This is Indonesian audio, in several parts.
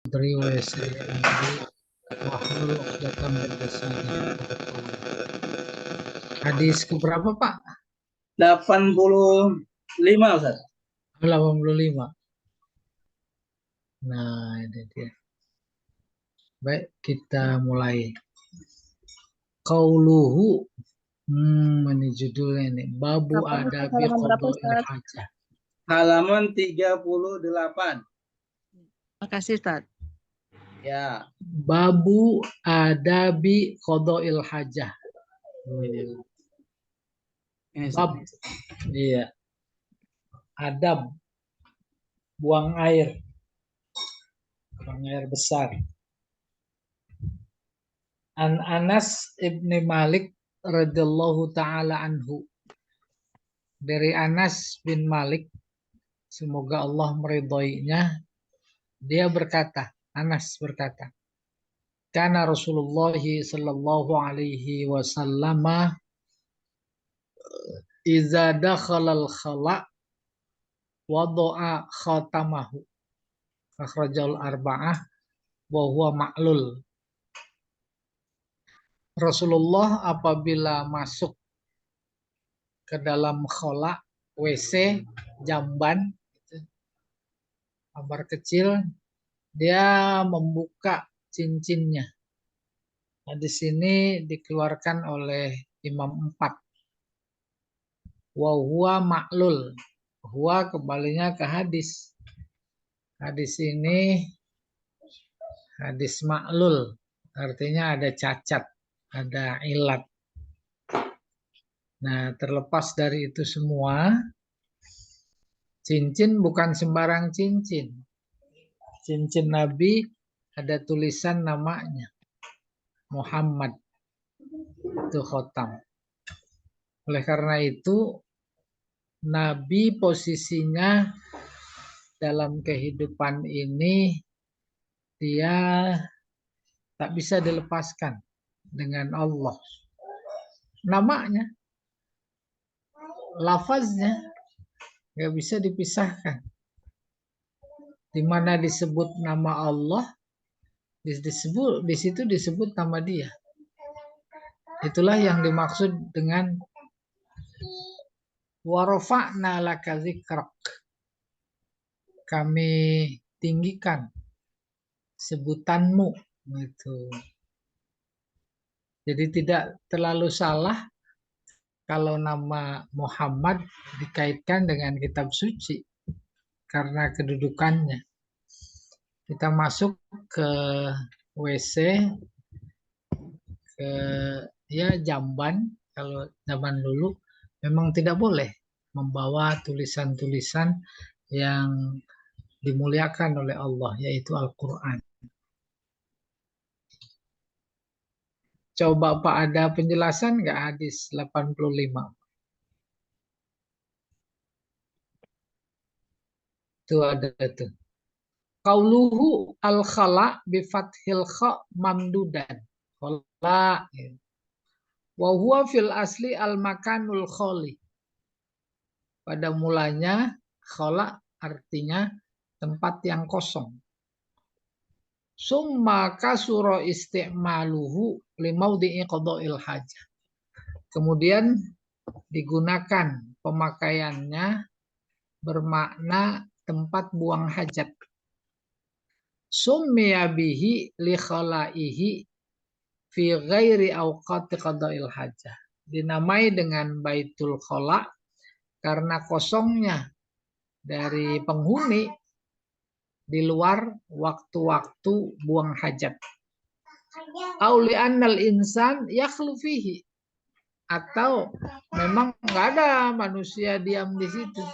Putri wa yassir li amri wahlul 'uqdatam min lisani yafqahu qawli. Hadis keberapa, Pak? 85, Ustaz. 85. Nah, ini dia. Baik, kita mulai. Qauluhu. Ini judulnya nih. Babu adabi qada'il hajah. Halaman 38. Makasih, Ustaz. Ya. Babu adabi qada'il hajah. Bab. Iya. Adab. Buang air. Buang air besar. An Anas ibni Malik radhiyallahu taala anhu. Dari Anas bin Malik, semoga Allah meridhoinya, dia berkata, Anas berkata, kana Rasulullah sallallahu alaihi wasallam iza dakhalal khala wada'a khatamahu akhrajal arba'ah wa huwa ma'lul. Rasulullah apabila masuk ke dalam khala, WC, jamban, kamar kecil, dia membuka cincinnya. Nah, di sini dikeluarkan oleh Imam 4. Wa huwa ma'lul. Huwa kembalinya ke hadis. Hadis ini hadis ma'lul. Artinya ada cacat, ada ilat. Nah, terlepas dari itu semua, cincin bukan sembarang cincin. Cincin Nabi ada tulisan namanya. Muhammad. Itu khotam. Oleh karena itu, Nabi posisinya dalam kehidupan ini, dia tak bisa dilepaskan dengan Allah. Namanya, lafaznya, nggak bisa dipisahkan. Di mana disebut nama Allah, di situ disebut nama dia. Itulah yang dimaksud dengan wa rafa'na laka dzikrak. Kami tinggikan sebutanmu gitu. Jadi tidak terlalu salah kalau nama Muhammad dikaitkan dengan kitab suci karena kedudukannya. Kita masuk ke WC, ke jamban, kalau zaman dulu memang tidak boleh membawa tulisan-tulisan yang dimuliakan oleh Allah, yaitu Al-Quran. Coba Pak, ada penjelasan nggak hadis 85? Itu ada tuh. Qauluhu al-khala bifathil kha mamdudan. Khala. Wa huwa fil asli al-makanul khali. Pada mulanya khala artinya tempat yang kosong. Summa kasura isti'maluhu limaudhi'i qada'il hajah. Kemudian digunakan pemakaiannya bermakna tempat buang hajat. Summiya bihi li khalaihi fi ghairi awqati qada'il hajah. Dinamai dengan Baitul Khala karena kosongnya dari penghuni di luar waktu-waktu buang hajat. Auli annal insan yakhlu fihi. Atau memang nggak ada manusia diam di situ.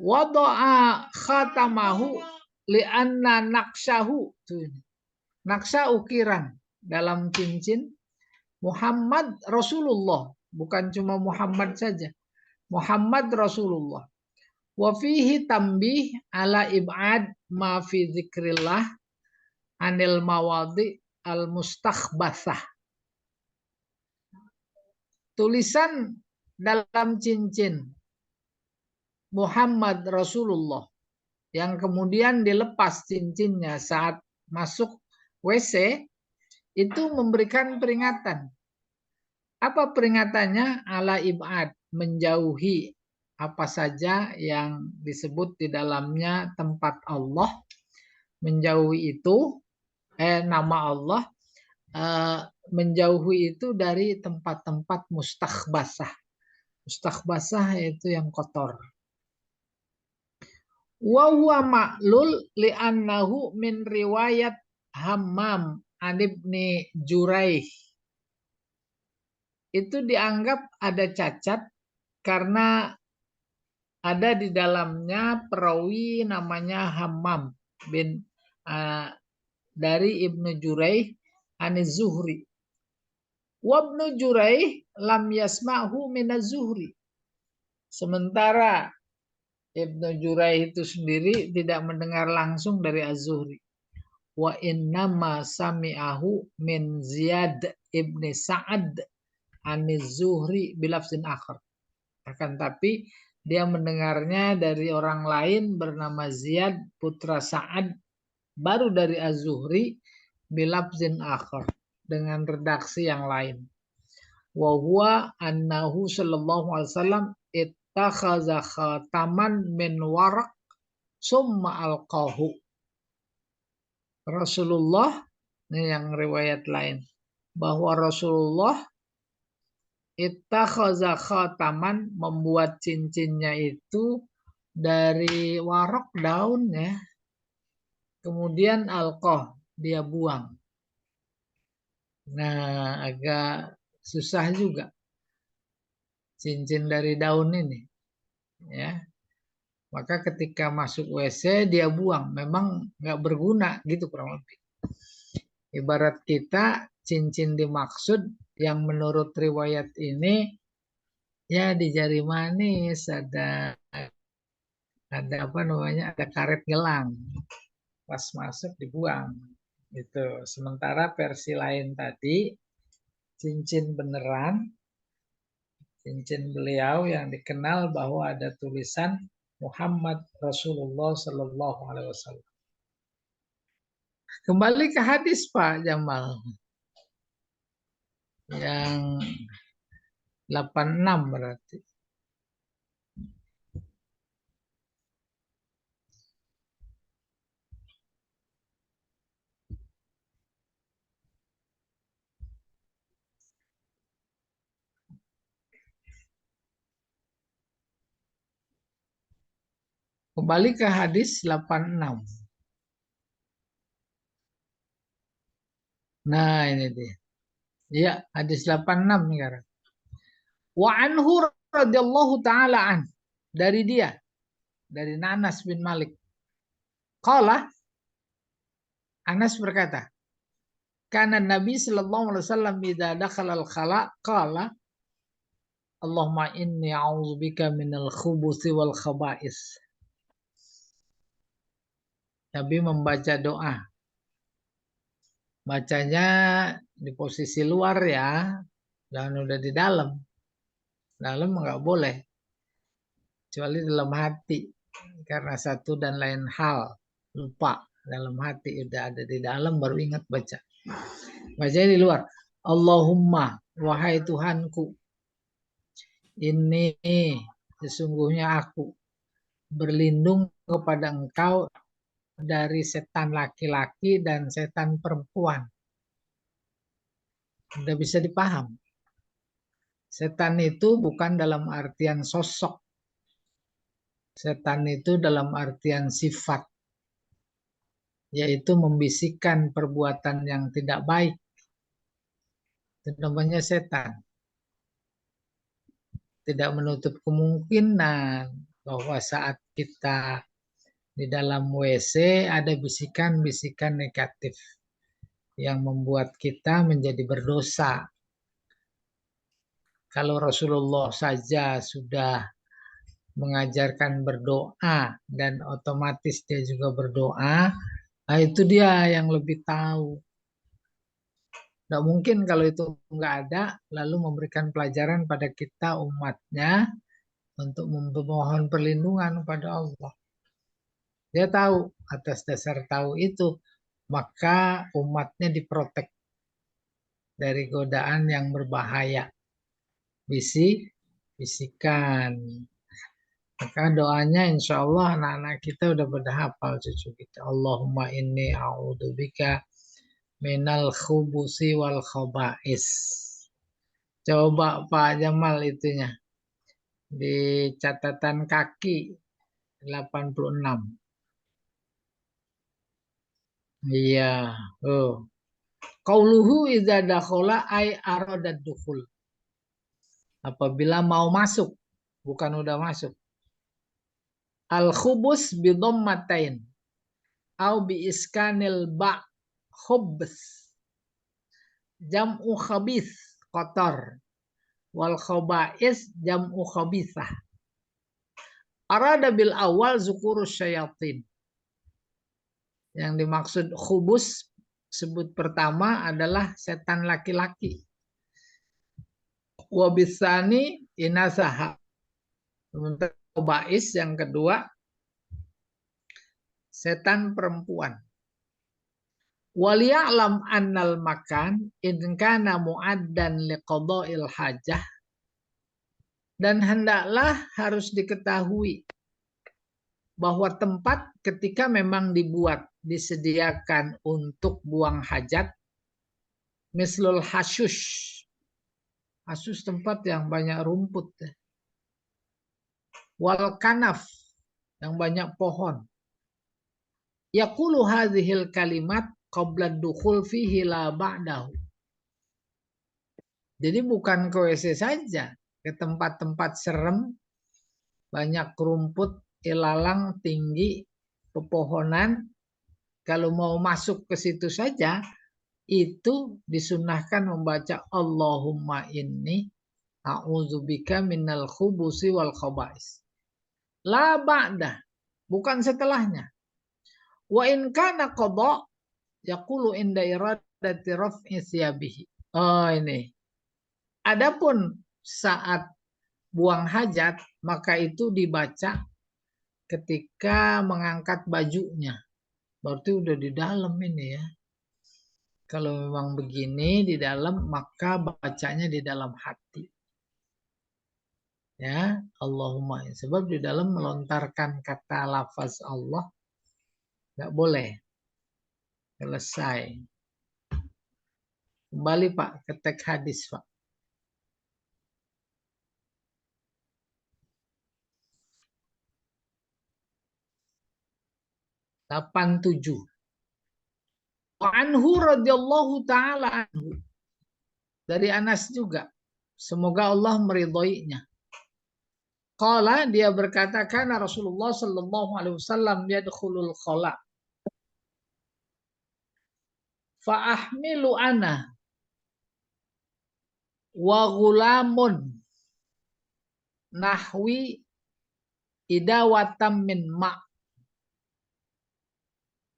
Wada'a khatamahu li'anna naqsyahu. Naqsya ukiran dalam cincin Muhammad Rasulullah. Bukan cuma Muhammad saja. Muhammad Rasulullah. Wa fihi tambih ala ib'ad ma fi dzikrillah anil mawadi al-mustakhbathah. Tulisan dalam cincin Muhammad Rasulullah yang kemudian dilepas cincinnya saat masuk WC, itu memberikan peringatan. Apa peringatannya? Ala ibad, menjauhi apa saja yang disebut di dalamnya tempat Allah, menjauhi itu nama Allah, menjauhi itu dari tempat-tempat mustakhbasah. Mustakhbasah yaitu yang kotor. Wa huwa ma'lul li'annahu min riwayat Hammam an Ibni Juraih. Itu dianggap ada cacat karena ada di dalamnya perawi namanya Hammam bin dari Ibnu Juraih an Zuhri. Wa Ibnu Juraih lam yasma'hu min Az-Zuhri. Sementara Ibnu Juraih itu sendiri tidak mendengar langsung dari Az-Zuhri. Wa innama sami'ahu min Ziyad ibni Sa'ad an-Zuhri bilafzin akhar. Akan tapi dia mendengarnya dari orang lain bernama Ziyad putra Sa'ad baru dari Az-Zuhri bilafzin akhar dengan redaksi yang lain. Wa huwa annahu sallallahu alaihi wasallam ittakhadha khataman min waraq summa alqahu. Rasulullah, ini yang riwayat lain, bahwa Rasulullah ittakhadha khataman, membuat cincinnya itu dari waraq, daun ya. Kemudian alqah, dia buang. Nah, agak susah juga cincin dari daun ini ya. Maka ketika masuk WC dia buang, memang nggak berguna gitu kurang lebih. Ibarat kita cincin dimaksud yang menurut riwayat ini ya di jari manis ada apa namanya, ada karet gelang, pas masuk dibuang itu. Sementara versi lain tadi cincin beneran, cincin beliau yang dikenal bahwa ada tulisan Muhammad Rasulullah Sallallahu Alaihi Wasallam. Kembali ke hadis Pak Jamal yang 86 berarti. Kembali ke hadis 86. Nah, ini dia. Ya, hadis 86 sekarang. Wa anhu radhiyallahu taala an, dari dia, dari Anas bin Malik. Qala, Anas berkata, kana Nabi sallallahu alaihi wasallam idza dakhala al-khala qala Allahumma inni a'udzubika minal khubuthi wal khaba'is. Nabi membaca doa. Bacanya di posisi luar ya, dan udah di dalam. Dalam nggak boleh. Kecuali dalam hati. Karena satu dan lain hal. Lupa. Dalam hati udah ada di dalam baru ingat baca. Bacanya di luar. Allahumma, wahai Tuhanku. Ini sesungguhnya aku berlindung kepada Engkau dari setan laki-laki dan setan perempuan. Sudah bisa dipaham. Setan itu bukan dalam artian sosok. Setan itu dalam artian sifat. Yaitu membisikkan perbuatan yang tidak baik. Itu namanya setan. Tidak menutup kemungkinan bahwa saat kita di dalam WC ada bisikan-bisikan negatif yang membuat kita menjadi berdosa. Kalau Rasulullah saja sudah mengajarkan berdoa dan otomatis dia juga berdoa, nah itu dia yang lebih tahu. Tidak mungkin kalau itu nggak ada, lalu memberikan pelajaran pada kita umatnya untuk memohon perlindungan pada Allah. Dia tahu, atas dasar tahu itu, maka umatnya diprotek dari godaan yang berbahaya. Bisikan. Maka doanya insya Allah anak-anak kita udah pada hafal cucu kita. Allahumma inni a'udzubika minal khubusi wal khaba'is. Coba Pak Jamal itunya. Di catatan kaki 86. Iya. Oh. Qauluhu idza dakhala ay aradad dukhul. Apabila mau masuk, bukan udah masuk. Al khubus bi dhammatain au bi iskanil ba khubs. Jam'u khabith, kotor. Wal khaba'is jam'u khabithah. Arada bil awal zukurus syayatin. Yang dimaksud khubus sebut pertama adalah setan laki-laki. Wabisani inasaha. Sementara khaba'is yang kedua setan perempuan. Waliya'lam annal makan in kana mu'addan liqada'il hajah. Dan hendaklah harus diketahui bahwa tempat ketika memang dibuat, disediakan untuk buang hajat, mislul hashush. Hashush tempat yang banyak rumput. Wal kanaf, yang banyak pohon. Yaqulu hadhil kalimat qabla dukhul fihi la ba'dahu. Jadi bukan ke WC saja, ke tempat-tempat serem, banyak rumput, ilalang, tinggi, pepohonan. Kalau mau masuk ke situ saja, itu disunahkan membaca Allahumma inni a'udzubika minal khubusi wal khaba'is. La ba'dah, bukan setelahnya. Wa in kana qada yaqulu inda iradati raf'i thiyabihi. Oh ini. Adapun saat buang hajat, maka itu dibaca ketika mengangkat bajunya. Berarti udah di dalam ini ya. Kalau memang begini di dalam, maka bacanya di dalam hati. Ya, Allahumma. Sebab di dalam melontarkan kata lafaz Allah nggak boleh. Selesai. Kembali Pak ke teks hadis Pak. Delapan tujuh. Anhu radhiyallahu taala anhu. Dari Anas juga. Semoga Allah meridhoinya. Qala dia berkata kana Rasulullah sallallahu alaihi wasallam yadkhulul khala. Fa ahmilu ana wa ghulamun nahwi idawatam min ma.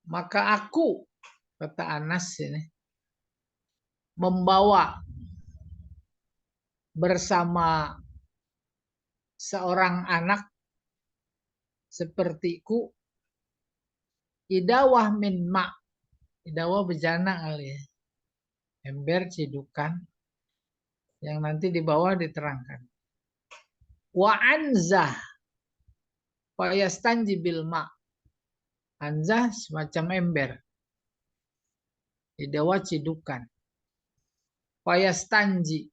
Maka aku, kata Anas ini, membawa bersama seorang anak sepertiku idawah min ma. Idawah bejana kali ya. Ember cidukan yang nanti di bawah diterangkan. Wa anzah fayastanji bil ma. Anzah semacam ember. Idawah cidukan. Fayastanji,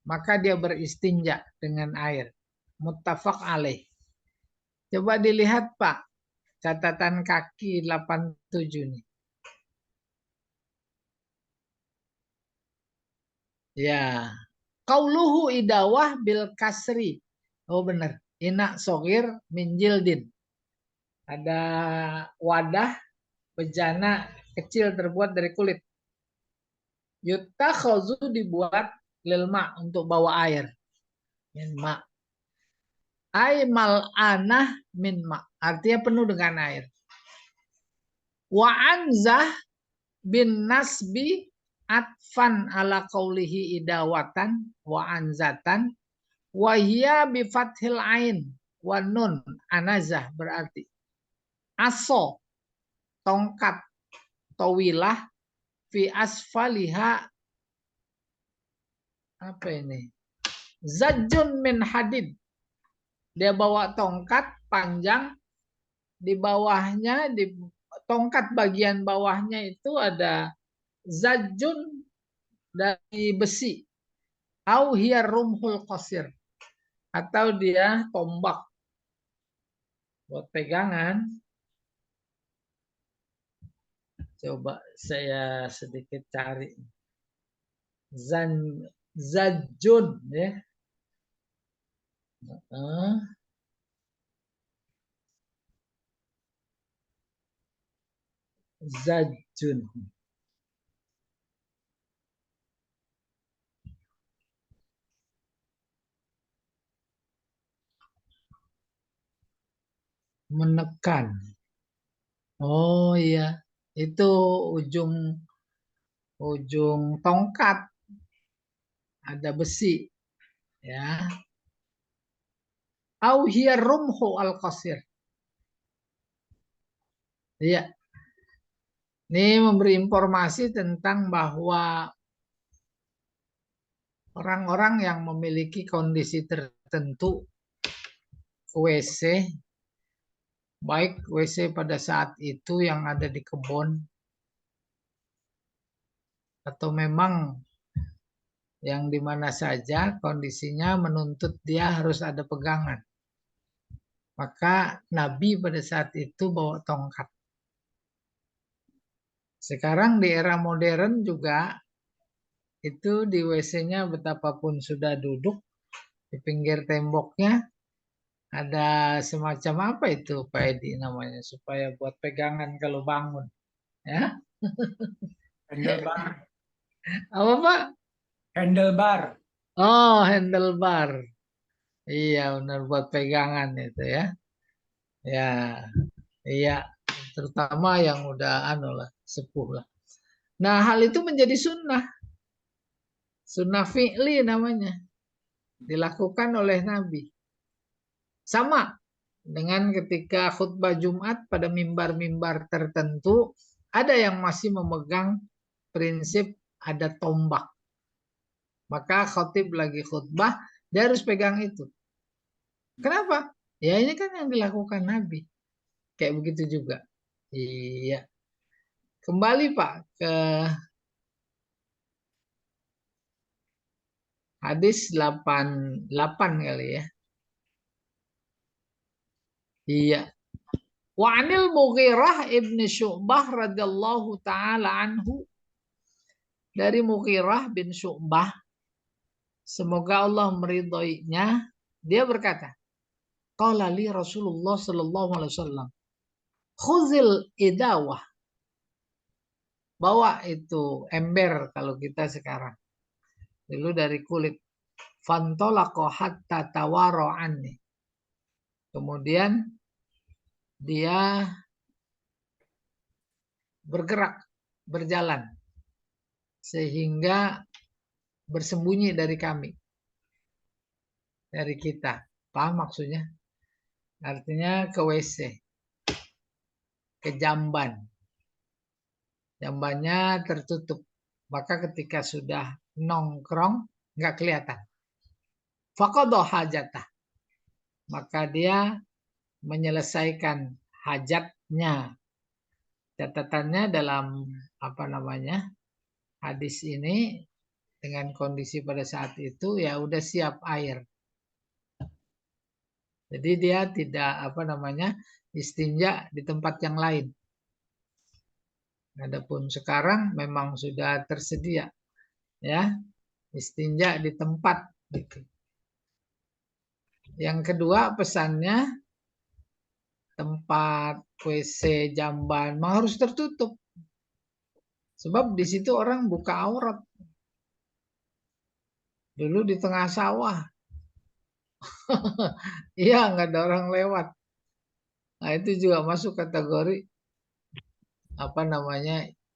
maka dia beristinja dengan air. Muttafaq alaih. Coba dilihat Pak, catatan kaki 87 nih. Ya, qauluhu idawah bil kasri. Oh benar, inak sogir min jildin. Ada wadah bejana kecil terbuat dari kulit. Yutakhazu dibuat lilma untuk bawa air. Min ma. Ay mal'anah min ma. Artinya penuh dengan air. Wa anzah bin nasbi atfan ala qaulihi idawatan wa anzatan wa hiya bi fathil ain wa nun anazah berarti. aso, tongkat, tawilah, fi asfaliha, apa ini? Zajjun min hadid. Dia bawa tongkat panjang, di bawahnya, di tongkat bagian bawahnya itu ada zajjun dari besi. Au hiya rumhul qasir. Atau dia tombak buat pegangan. Coba saya sedikit cari. Zajjun ya. Zajjun. Menekan. Oh iya, itu ujung tongkat ada besi ya. Au hiya rumhu al-qasir. Iya. Ini memberi informasi tentang bahwa orang-orang yang memiliki kondisi tertentu WC, baik WC pada saat itu yang ada di kebun, atau memang yang di mana saja kondisinya menuntut dia harus ada pegangan. Maka Nabi pada saat itu bawa tongkat. Sekarang di era modern juga itu di WC-nya betapapun sudah duduk di pinggir temboknya ada semacam apa itu Pak Edi namanya supaya buat pegangan kalau bangun ya. Handlebar. Apa Pak? Handlebar. Oh, handlebar. Iya benar buat pegangan itu ya. Ya, iya terutama yang udah sepuh lah. Nah, hal itu menjadi sunnah. Sunnah fi'li namanya. Dilakukan oleh Nabi. Sama dengan ketika khutbah Jumat pada mimbar-mimbar tertentu, ada yang masih memegang prinsip ada tombak. Maka khotib lagi khutbah, dia harus pegang itu. Kenapa? Ya ini kan yang dilakukan Nabi. Kayak begitu juga. Iya. Kembali Pak ke hadis 88 kali ya. Iya. Wa 'anil Mughirah ibn Syu'bah radhiyallahu taala anhu, dari Mughirah bin Syu'bah, semoga Allah meridhoinya, dia berkata, qala li Rasulullah sallallahu alaihi wasallam, khuzil idawah, bawa itu ember kalau kita sekarang, dulu dari kulit, fantolaqa hatta tawaro anni, kemudian dia bergerak, berjalan, sehingga bersembunyi dari kami, dari kita. Paham maksudnya? Artinya ke WC, ke jamban. Jambannya tertutup. Maka ketika sudah nongkrong, nggak kelihatan. Faqadha hajatah. Maka dia menyelesaikan hajatnya. Catatannya dalam hadis ini, dengan kondisi pada saat itu ya udah siap air. Jadi dia tidak istinja di tempat yang lain. Adapun sekarang memang sudah tersedia ya istinja di tempat gitu. Yang kedua pesannya, tempat WC jamban harus tertutup. Sebab di situ orang buka aurat. Dulu di tengah sawah. Iya, nggak ada orang lewat. Nah, itu juga masuk kategori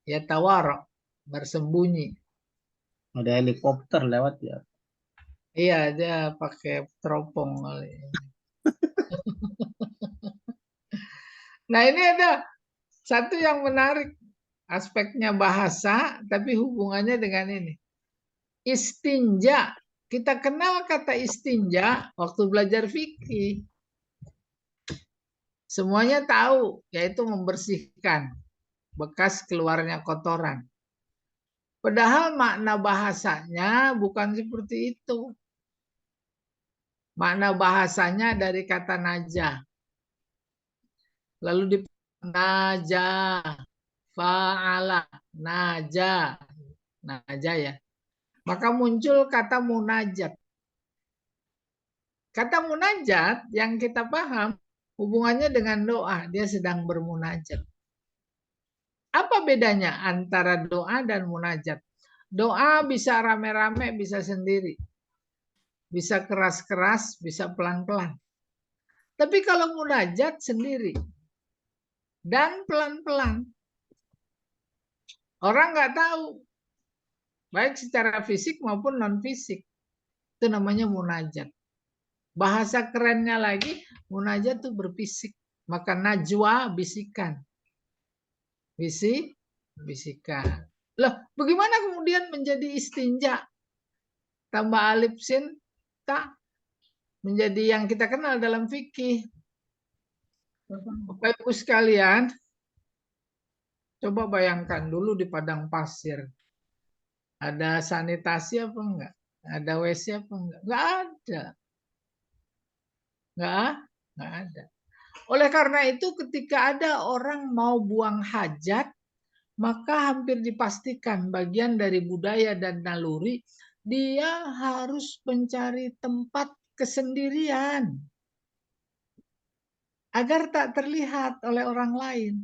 ya tawarok, bersembunyi. Ada helikopter lewat ya. Iya, dia pakai teropong kali. Nah, ini ada satu yang menarik, aspeknya bahasa, tapi hubungannya dengan ini. Istinja. Kita kenal kata istinja waktu belajar fikih. Semuanya tahu, yaitu membersihkan bekas keluarnya kotoran. Padahal makna bahasanya bukan seperti itu. Makna bahasanya dari kata najah. Lalu di najah, fa'ala, najah, najah ya. Maka muncul kata munajat. Kata munajat yang kita paham hubungannya dengan doa. Dia sedang bermunajat. Apa bedanya antara doa dan munajat? Doa bisa rame-rame, bisa sendiri. Bisa keras-keras, bisa pelan-pelan. Tapi kalau munajat sendiri. Dan pelan-pelan. Orang nggak tahu. Baik secara fisik maupun non-fisik. Itu namanya munajat. Bahasa kerennya lagi, munajat itu berbisik. Maka najwa bisikan. Bisikan. Loh, bagaimana kemudian menjadi istinja? Tambah alif sin ta menjadi yang kita kenal dalam fikih. Bapak Ibu sekalian, coba bayangkan dulu di padang pasir. Ada sanitasi apa enggak? Ada WC apa enggak? Enggak ada. Enggak ada. Oleh karena itu ketika ada orang mau buang hajat, maka hampir dipastikan bagian dari budaya dan naluri, dia harus mencari tempat kesendirian agar tak terlihat oleh orang lain.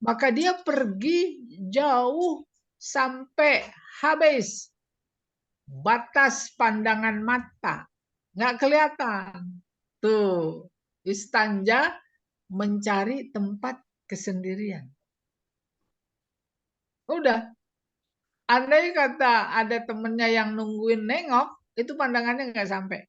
Maka dia pergi jauh sampai habis batas pandangan mata. Nggak kelihatan. Tuh, istanja mencari tempat kesendirian. Udah. Andai kata ada temennya yang nungguin nengok, itu pandangannya nggak sampai.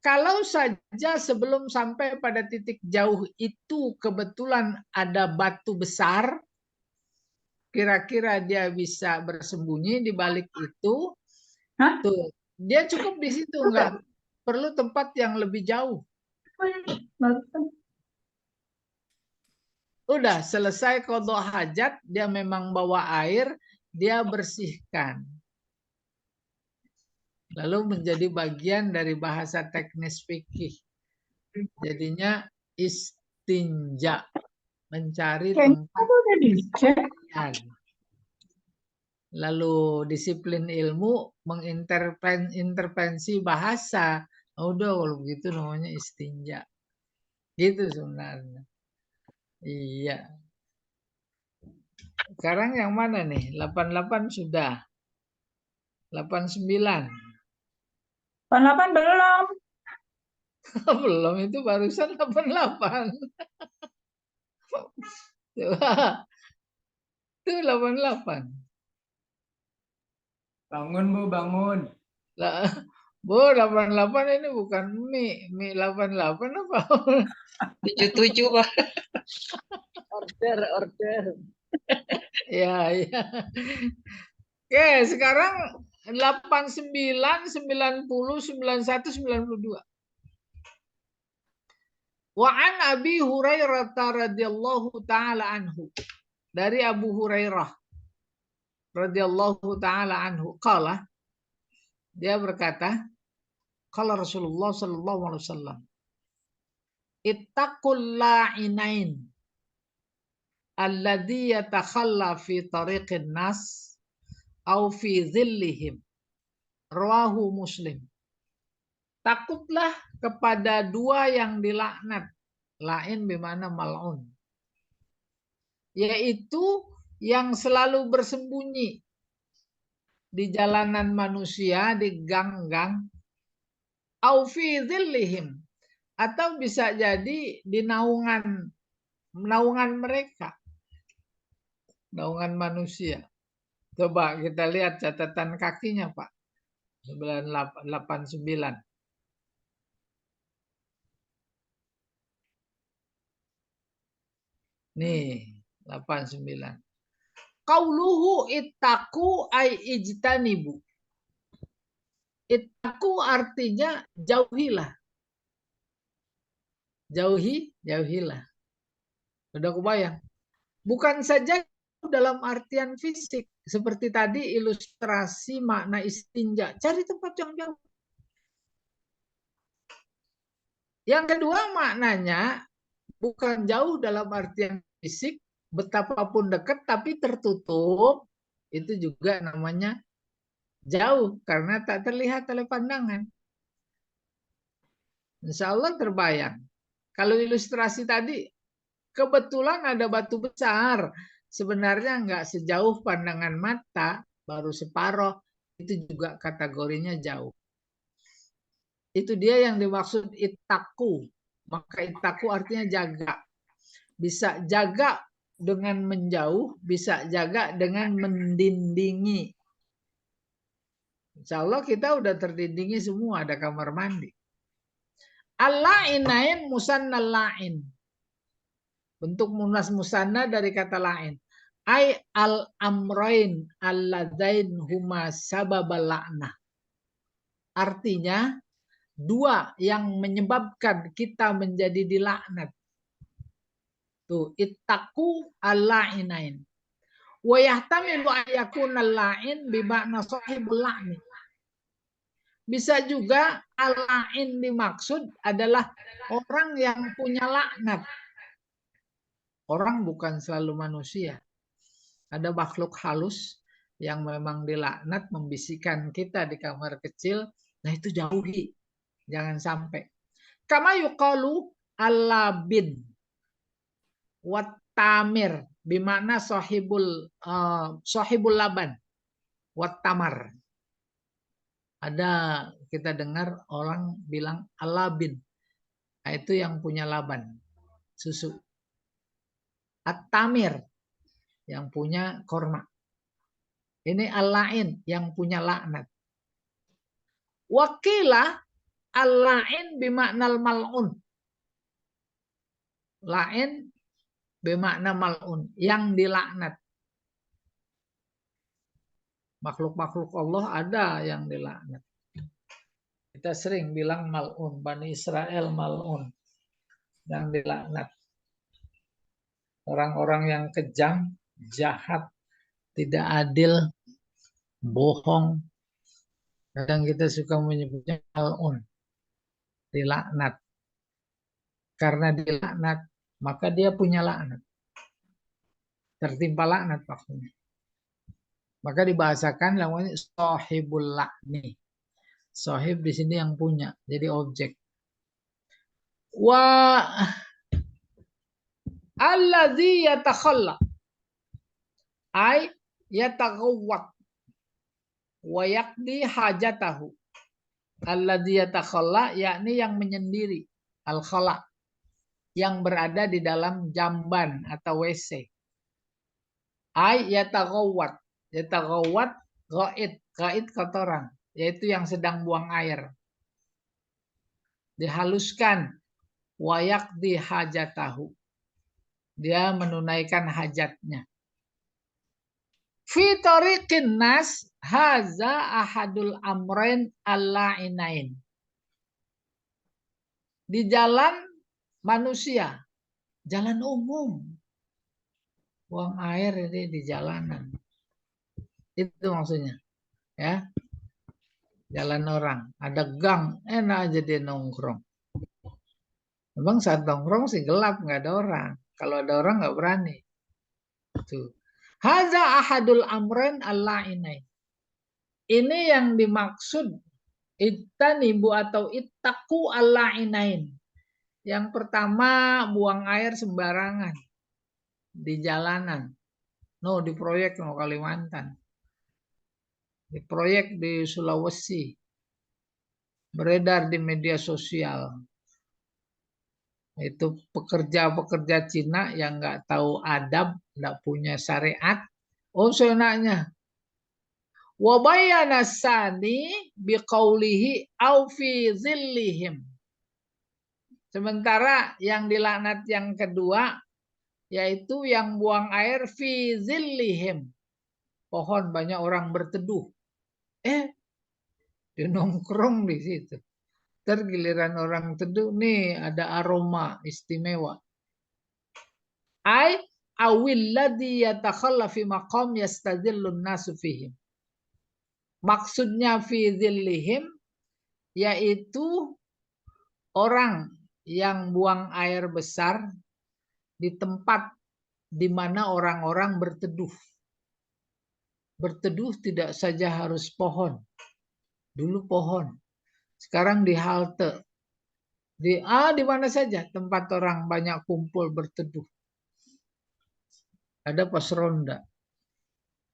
Kalau saja sebelum sampai pada titik jauh itu kebetulan ada batu besar, kira-kira dia bisa bersembunyi di balik itu, tuh dia cukup di situ, nggak perlu tempat yang lebih jauh. Udah selesai qadha hajat, dia memang bawa air, dia bersihkan. Lalu menjadi bagian dari bahasa teknis fikih. Jadinya istinja, mencari tempat kesendirian. Lalu disiplin ilmu mengintervensi bahasa. Udah kalau begitu namanya istinja. Gitu sebenarnya. Iya. Sekarang yang mana nih? 88 sudah. 89. 88 belum. Belum, itu barusan 88. Coba. Itu 88. Bangun Bu, bangun. Lah, Bu, 88 ini bukan mie. Mie 88 apa? 77, Pak. Order. Ya. Oke, sekarang 89, 90, 91, 92. Wa an Abi Hurairah radhiyallahu taala anhu. Dari Abu Hurairah radhiyallahu taala anhu qala, dia berkata, qala Rasulullah sallallahu alaihi wasallam, ittaqul la'inain alladhi yatakhalla fi tariqin nas au fi dhillihim, rawahu Muslim. Takutlah kepada dua yang dilaknat, lain bimana mal'un, yaitu yang selalu bersembunyi di jalanan manusia, di gang-gang, au fi dhillihim, atau bisa jadi di naungan mereka, naungan manusia. Coba kita lihat catatan kakinya, Pak. 89. Nih, 89. Qauluhu ittaqu ay ijtanibu. Ittaqu artinya jauhilah. Jauhilah. Udah kebayang? Bukan saja dalam artian fisik. Seperti tadi ilustrasi makna istinja. Cari tempat yang jauh. Yang kedua maknanya bukan jauh dalam artian fisik. Betapapun dekat tapi tertutup. Itu juga namanya jauh. Karena tak terlihat oleh pandangan. Insya Allah terbayang. Kalau ilustrasi tadi, kebetulan ada batu besar. Sebenarnya nggak sejauh pandangan mata, baru separoh. Itu juga kategorinya jauh. Itu dia yang dimaksud ittaku. Maka ittaku artinya jaga. Bisa jaga dengan menjauh, bisa jaga dengan mendindingi. Insya Allah kita udah terdindingi semua, ada kamar mandi. Al-la'inain musannal la'in. Bentuk munas musanna dari kata lain. Ay al-amrain alladain huma sababal la'nah. Artinya, dua yang menyebabkan kita menjadi dilaknat. Tuh, ittaqu al-la'inain. Wa yahtamilu ayakuna al-la'in bimakna sahibul la'ni. Bisa juga al-la'in dimaksud adalah orang yang punya laknat. Orang bukan selalu manusia. Ada makhluk halus yang memang dilaknat membisikkan kita di kamar kecil. Nah itu jauhi. Jangan sampai. Kama yuqalu al-labin wat-tamir. Bimakna sahibul laban. Wat-tamar. Ada kita dengar orang bilang al-labin. Nah, itu yang punya laban. Susu. At-tamir. Yang punya korma. Ini al-la'in yang punya laknat. Wakilah al-la'in bimaknal mal'un. La'in bimakna mal'un. Yang dilaknat. Makhluk-makhluk Allah ada yang dilaknat. Kita sering bilang mal'un. Bani Israel mal'un. Yang dilaknat. Orang-orang yang kejam, jahat, tidak adil, bohong. Kadang kita suka menyebutnya mal'un. Dilaknat. Karena dilaknat, maka dia punya laknat. Tertimpa laknat maksudnya. Maka dibahasakan namanya sahibul la'ni. Sahib di sini yang punya, jadi objek. Wa alladzi yatakhalla ay yataghawwat wa yaqdi hajatahu. Alladzi yatakhalla yakni yang menyendiri, al-khala, yang berada di dalam jamban atau WC. Ay yataghawwat. Yataghawwat ghaid, ghaid kotoran, yaitu yang sedang buang air. Dihaluskan wa yaqdi hajatahu. Dia menunaikan hajatnya. Fi tariqin nas haza ahadul amrain al-la'inain. Di jalan manusia, jalan umum. Buang air ini di jalanan. Itu maksudnya. Ya. Jalan orang, ada gang, enak aja dia nongkrong. Memang saat nongkrong sih gelap, nggak ada orang. Kalau ada orang nggak berani. Tuh. Haza ahadul amrain al-la'inain. Ini yang dimaksud ittanibu atau ittaqu al-la'inain. Yang pertama buang air sembarangan di jalanan. No, di proyek no Kalimantan. Di proyek di Sulawesi. Beredar di media sosial. Itu pekerja-pekerja Cina yang nggak tahu adab, nggak punya syariat. Oh, seenaknya. Wa bayyana sani biqaulihi au fi zillihim. Sementara yang dilaknat yang kedua yaitu yang buang air fi zillihim. Pohon banyak orang berteduh. Dia nongkrong di situ. Tergiliran orang teduh nih ada aroma istimewa. Ai awil ladzi yatakhalla fi maqam yastadillun nasu fihim. Maksudnya fi zillihim yaitu orang yang buang air besar di tempat di mana orang-orang berteduh. Berteduh tidak saja harus pohon. Dulu pohon. Sekarang di halte. Di mana saja tempat orang banyak kumpul berteduh. Ada pos ronda.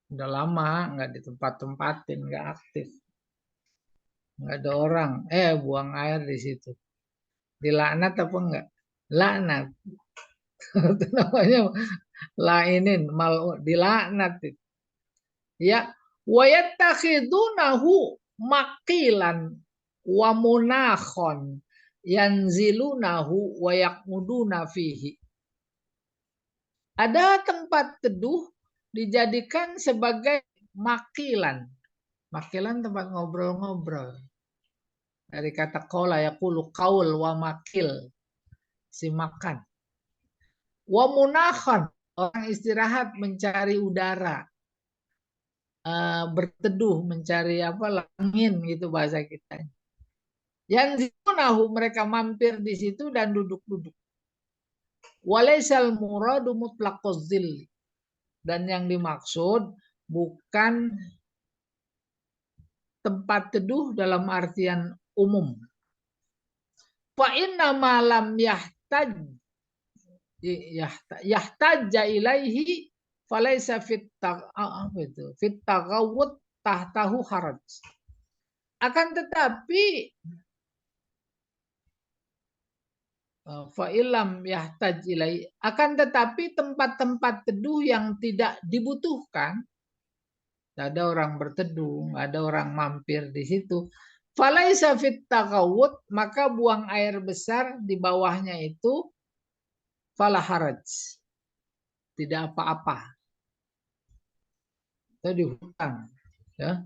Udah lama nggak di tempat-tempatin, nggak aktif. Nggak ada orang. Buang air di situ. Dilaknat apa enggak? Laknat. Itu namanya lainin, dilaknat itu. Ya, wa yattakhidunahu maqilan wa munakhon yanzilunahu wa yaqmuduna fihi. Ada tempat teduh dijadikan sebagai makilan. Makilan tempat ngobrol-ngobrol. Dari kata qala yaqulu qaul wa makil, si makan. Wa munakhon, orang istirahat mencari udara. Berteduh mencari angin gitu bahasa kita. Yang zilunahu, mereka mampir di situ dan duduk-duduk. Walaisal muradu mutlaquz zilli, dan yang dimaksud bukan tempat teduh dalam artian umum. Fa inna ma lam yahtajja ilaihi falaisa fit taghawwud tahtahu haraj. Akan tetapi fa'ilam yahtaj ilai, akan tetapi tempat-tempat teduh yang tidak dibutuhkan, tidak ada orang berteduh, nggak ada orang mampir di situ, falaisa fit taghawwud, maka buang air besar di bawahnya itu fala haraj, tidak apa-apa. Kita di hutan, ya,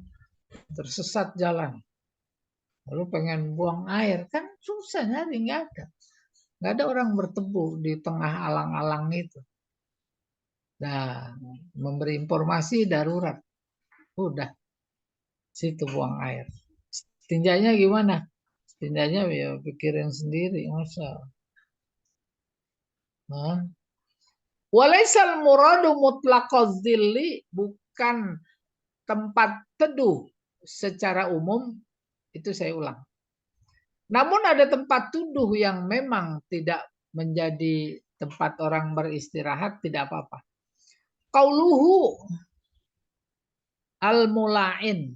tersesat jalan, lalu pengen buang air, kan susah nyari, nggak ada. Nggak ada orang berteduh di tengah alang-alang itu. Nah, memberi informasi darurat. Udah, situ buang air. Tinjanya gimana? Tinjanya ya pikirin sendiri, masa. Walaisal muradu mutlaqaz zilli, bukan tempat teduh secara umum, itu saya ulang. Namun ada tempat teduh yang memang tidak menjadi tempat orang beristirahat, tidak apa-apa. Qauluhu al-mula'in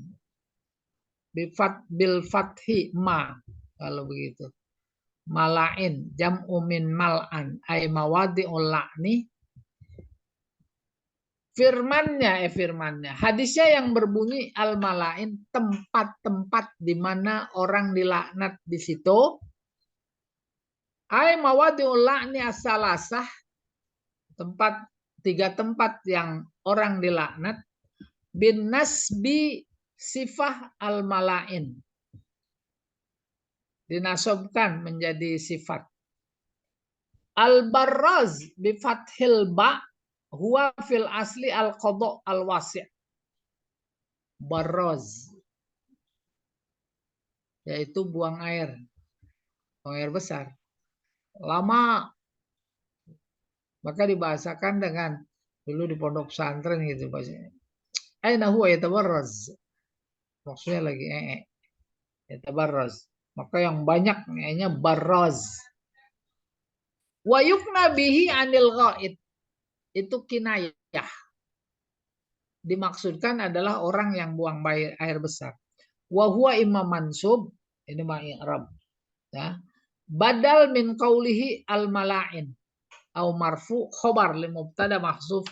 bil fathi ma, kalau begitu. Mala'in jam'u min mal'an ay mawadi'ul la'ni. Firmannya hadisnya yang berbunyi al-mala'in, tempat-tempat di mana orang dilaknat di situ. Ay mawadi'ul la'ni as-salasah, tiga tempat yang orang dilaknat, bin nasbi sifah al-mala'in, dinasobkan menjadi sifat. Al-barraz bi fathil ba huwa fil asli al-qada' al-wasi'. Barraz yaitu buang air besar. Lama, maka dibahasakan dengan, dulu di pondok pesantren gitu bahasanya. Aina huwa yatabarraz. Maksudnya lagi yatabarraz. Maka yang banyak nya barraz. Wa yukna bihi anil ghaid. Itu kinayah. Dimaksudkan adalah orang yang buang air besar. Wa huwa imam mansub, ini mah i'rab. Ya. Badal min qaulihi al mala'in au marfu khobar li mubtada mahzuf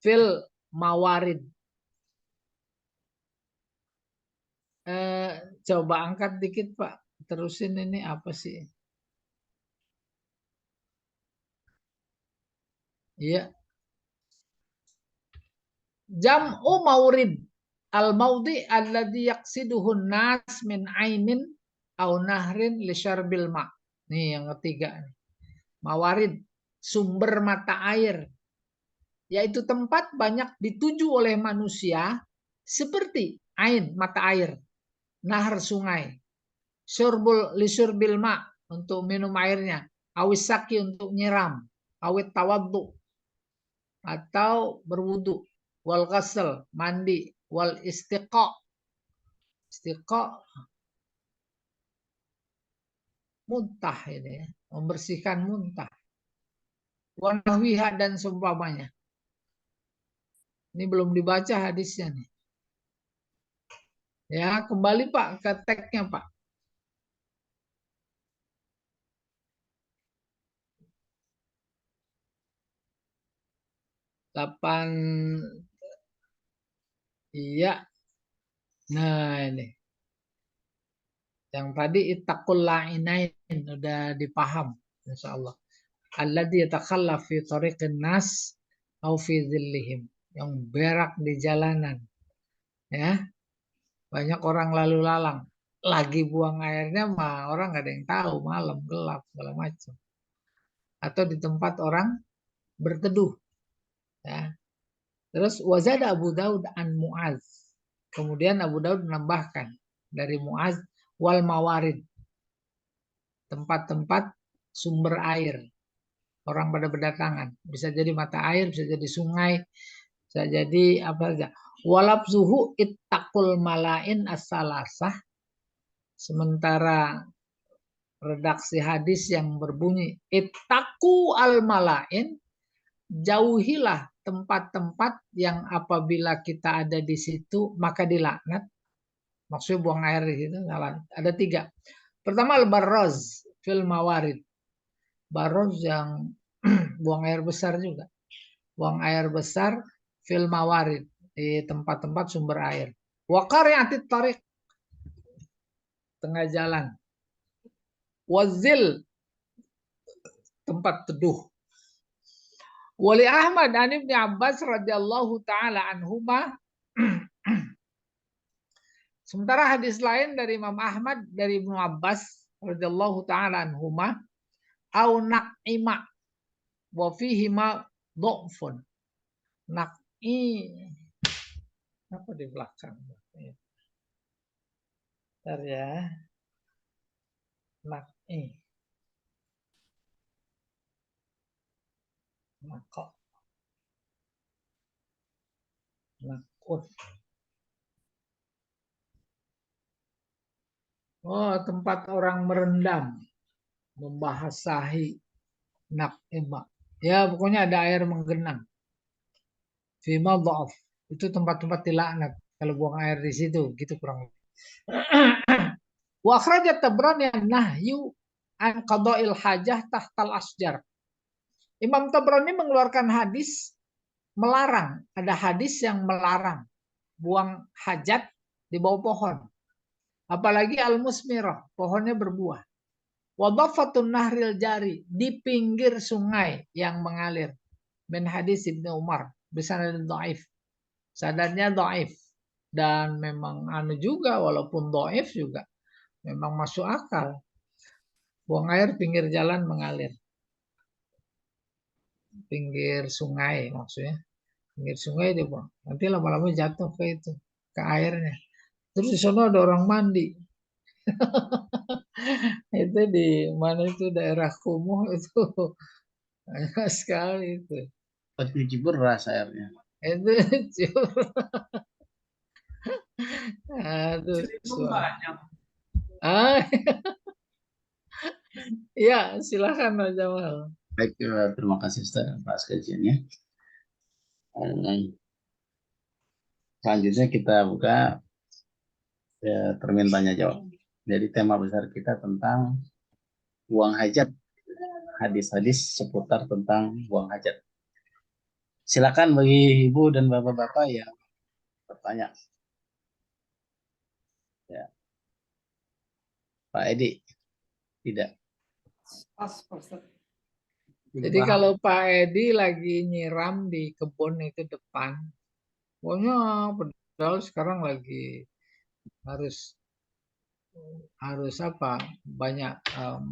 fil mawarid. Coba angkat dikit Pak, terusin, ini apa sih? Iya. Jam'u maurid al-maudi alladhi yaqsiduhun nas min ainin au nahrin li syarbil ma. Nih yang ketiga. Mawarid, sumber mata air. Yaitu tempat banyak dituju oleh manusia seperti ain, mata air, nahar, sungai, syurbul li syurbil ma, untuk minum airnya, awisaki, untuk nyiram, awit tawaddu, atau berwudu, wal ghasl, mandi, wal istiqa, istiqa muntah ini ya, membersihkan muntah, wa nahwiha, dan seumpamanya. Ini belum dibaca hadisnya nih. Ya, kembali Pak ke teksnya Pak. Delapan, iya. Nah ini. Yang tadi ittaqul la'inain udah dipaham insyaallah. Alladzi yatakhallaf fi tariqin nas au fi dhillihim, yang berak di jalanan. Ya, banyak orang lalu lalang. Lagi buang airnya mah orang nggak ada yang tahu, malam gelap segala macam. Atau di tempat orang berteduh. Ya. Terus wazada Abu Daud an Muaz. Kemudian Abu Daud menambahkan dari Muaz wal mawarid, tempat-tempat sumber air. Orang pada berdatangan. Bisa jadi mata air, bisa jadi sungai, bisa jadi apa saja. Walabzuhu ittaqul malain as-salasah. Sementara redaksi hadis yang berbunyi ittaqu al-malain, jauhilah tempat-tempat yang apabila kita ada di situ maka dilaknat. Maksudnya buang air di situ. Ada tiga. Pertama al-barroz fil mawarid. Barroz yang buang air besar juga. Buang air besar fil mawarid, di tempat-tempat sumber air. Wa qari'atit tariq, tengah jalan. Wazil, tempat teduh. Wali Ahmad an Ibnu Abbas radhiyallahu taala anhuma. Sementara hadis lain dari Imam Ahmad dari Ibnu Abbas radhiyallahu taala anhuma, au naqima wa fihi ma dhafun. Naqi apa di belakang? Bentar ya. Naqi. Nakok. Nakut. Oh, tempat orang merendam, membasahi, nakima. Ya, pokoknya ada air menggenang. Fima dhaf. Itu tempat-tempat dilaknat. Kalau buang air di situ, gitu kurang lebih. Wa akhrajat Tabrani an-nahyu an qada'il hajah tahtal asjar. Imam Tabrani mengeluarkan hadis melarang. Ada hadis yang melarang buang hajat di bawah pohon. Apalagi al-musmirah, pohonnya berbuah. Wadafatun nahril jari, di pinggir sungai yang mengalir. Min hadis Ibnu Umar, bisanad dhaif. Sadarnya dhaif. Dan memang anu juga, walaupun dhaif juga memang masuk akal. Buang air pinggir jalan mengalir. Pinggir sungai maksudnya. Pinggir sungai dia buang. Nanti lama-lama jatuh ke itu, ke airnya. Terus di sana ada orang mandi. Itu di mana itu, daerah Kumuh itu banyak sekali itu. Cuci beras airnya. Itu aduh, banyak. ya silakan Pak Jamal. Baik, terima kasih Ustaz atas kajiannya. Selanjutnya kita buka termin tanya jawab. Jadi tema besar kita tentang buang hajat, hadis-hadis seputar tentang buang hajat. Silakan bagi ibu dan bapak-bapak yang bertanya. Ya. Pak Edi, tidak. Pas, Ustaz. Jadi kalau Pak Edi lagi nyiram di kebun itu depan, pokoknya padahal sekarang lagi harus apa, banyak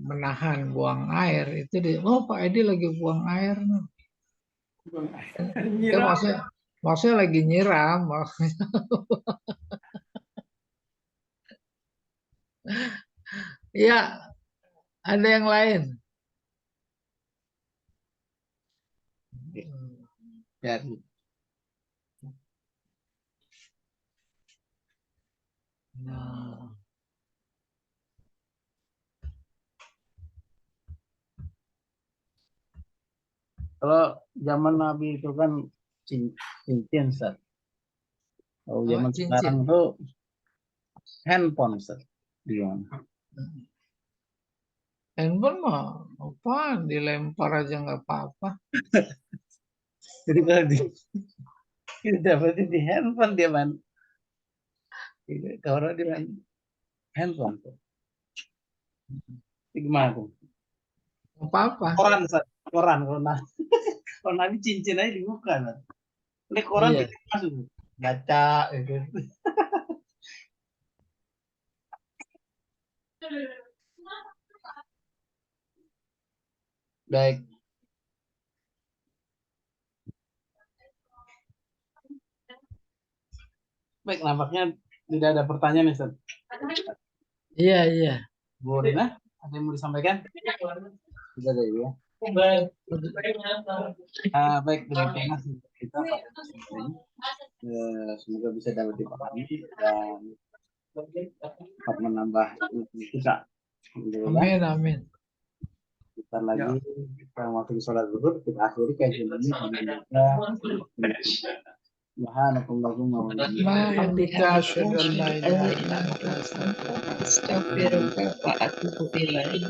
menahan buang air itu oh Pak Edi lagi buang air nih. Itu maksudnya lagi nyiram maksudnya. Ya, ada yang lain. Ya, Nah, kalau zaman Nabi itu kan cincin, Ustaz. Kalau zaman cincin. sekarang tuh handphone, Ustaz. Gimana? Handphone mah apa dilempar aja nggak apa-apa. Jadi kalau dapetin di handphone dia main. Kalau dia main handphone tuh. Itu gimana tuh? Apa-apa. Koran, Ustaz. Koran kalau Nabi cincin aja dibuka, Ustaz. Ini koran Iya. kita masuk baca gitu. Baik. Baik, nampaknya tidak ada pertanyaan, Ustaz. Iya. Bu Rina, ada yang mau disampaikan? Tidak ada ya. Baik, demikian kita pada kesempatan ini. Semoga bisa dapat dipahami dan dapat menambah ilmu kita. Alhamdulillah. Amin. Kita lagi kita waktu sholat zuhur kita akhiri kajian ini dengan Subhanakallahumma wa bihamdika asyhadu an la ilaha illa anta Astaghfirullah wa atubu ilaih.